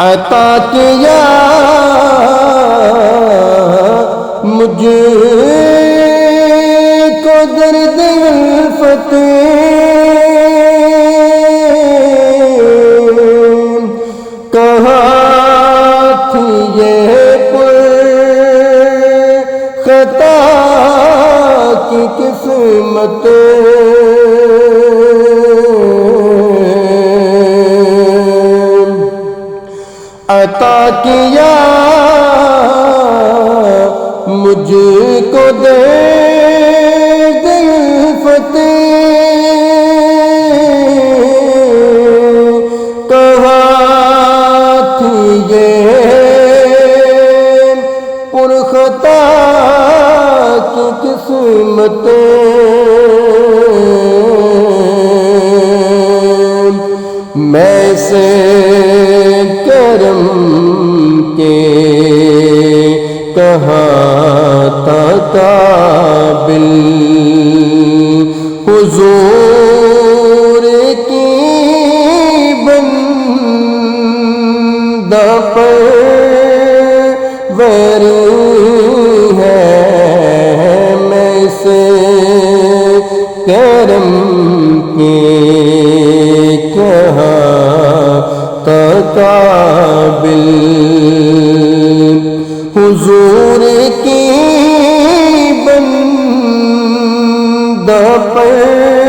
عطا کیا مجھ کو درد الفت، کہاں تھی یہ پر خطا کی قسمت، عطا کیا مجھ کو درد الفت، کہاں تھی یہ پرخطا کی قسمت، میں سے کرم کے کہاں تھا قابل، حضور کی بندہ پروری ہے، میں سے کرم کے کہاں تھا قابل، حضور کی بندہ پر